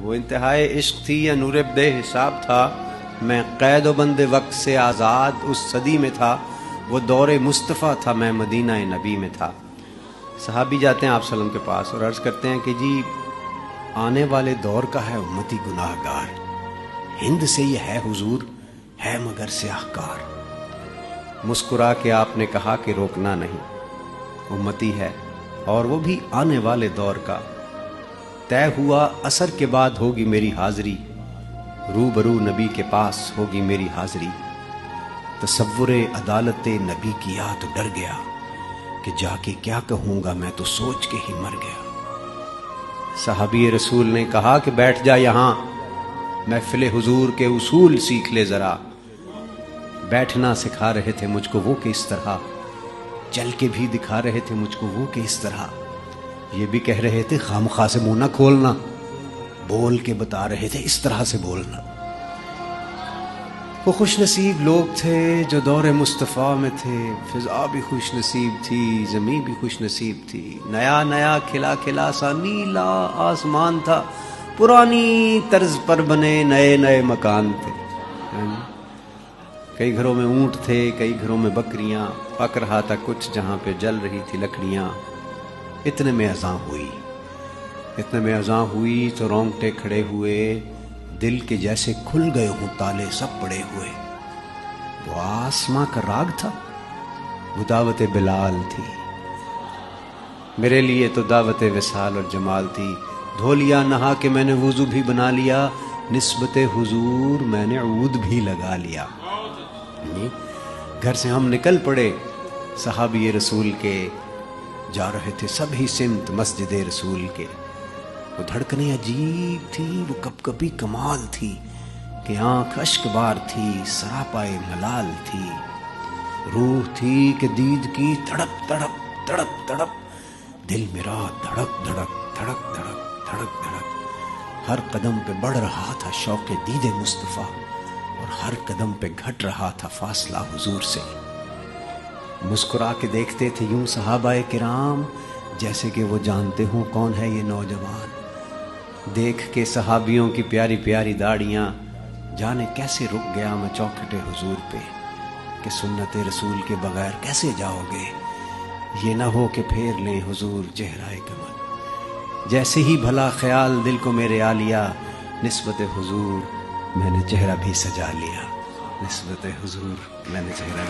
وہ انتہائے عشق تھی یا نور بے حساب تھا؟ میں قید و بند وقت سے آزاد اس صدی میں تھا، وہ دور مصطفیٰ تھا، میں مدینہ نبی میں تھا۔ صحابی جاتے ہیں آپ صلی اللہ علیہ وسلم کے پاس اور عرض کرتے ہیں کہ جی آنے والے دور کا ہے امتی گناہ گار، ہند سے یہ ہے حضور، ہے مگر سیاہ کار۔ مسکرا کے آپ نے کہا کہ روکنا نہیں، امتی ہے اور وہ بھی آنے والے دور کا، طے ہوا عصر کے بعد ہوگی میری حاضری، روبرو نبی کے پاس ہوگی میری حاضری۔ تصور عدالت نبی کیا تو ڈر گیا کہ جا کے کیا کہوں گا، میں تو سوچ کے ہی مر گیا۔ صحابی رسول نے کہا کہ بیٹھ جا یہاں، محفل حضور کے اصول سیکھ لے ذرا۔ بیٹھنا سکھا رہے تھے مجھ کو وہ کہ اس طرح، چل کے بھی دکھا رہے تھے مجھ کو وہ کہ اس طرح، یہ بھی کہہ رہے تھے خامخواہ سے منہ نہ کھولنا، بول کے بتا رہے تھے اس طرح سے بولنا۔ وہ خوش نصیب لوگ تھے جو دور مصطفیٰ میں تھے، فضا بھی خوش نصیب تھی، زمین بھی خوش نصیب تھی، نیا نیا کھلا کھلا سا نیلا آسمان تھا، پرانی طرز پر بنے نئے نئے مکان تھے۔ کئی گھروں میں اونٹ تھے، کئی گھروں میں بکریاں، پک رہا تھا کچھ جہاں پہ جل رہی تھی لکڑیاں۔ اتنے میں اذاں ہوئی تو رونگٹے کھڑے ہوئے، دل کے جیسے کھل گئے ہوں تالے سب پڑے ہوئے۔ وہ آسماں کا راگ تھا، وہ دعوت بلال تھی، میرے لیے تو دعوت وصال اور جمال تھی۔ دھو لیا نہا کے میں نے وضو بھی بنا لیا، نسبت حضور میں نے عود بھی لگا لیا۔ گھر سے ہم نکل پڑے صحابی رسول کے، جا رہے تھے سب ہی سمت مسجد رسول کے۔ وہ دھڑکنیں عجیب تھی، وہ کپ کپی کمال تھی کہ آنکھ اشک بار تھی، سراپائے ملال تھی، روح تھی کہ دید کی تڑپ تڑپ تڑپ تڑپ، دل میرا دھڑک دھڑک دھڑک دھڑک دھڑک دھڑک، ہر قدم پہ بڑھ رہا تھا شوق دید مصطفیٰ، اور ہر قدم پہ گھٹ رہا تھا فاصلہ حضور سے۔ مسکرا کے دیکھتے تھے یوں صحابہ کرام جیسے کہ وہ جانتے ہوں کون ہے یہ نوجوان۔ دیکھ کے صحابیوں کی پیاری پیاری داڑیاں، جانے کیسے رک گیا میں چوکھٹے حضور پہ کہ سنت رسول کے بغیر کیسے جاؤ گے، یہ نہ ہو کہ پھیر لیں حضور چہرہ کمل۔ جیسے ہی بھلا خیال دل کو میرے آ لیا، نسبت حضور میں نے چہرہ بھی سجا لیا، نسبت حضور میں نے چہرہ بھی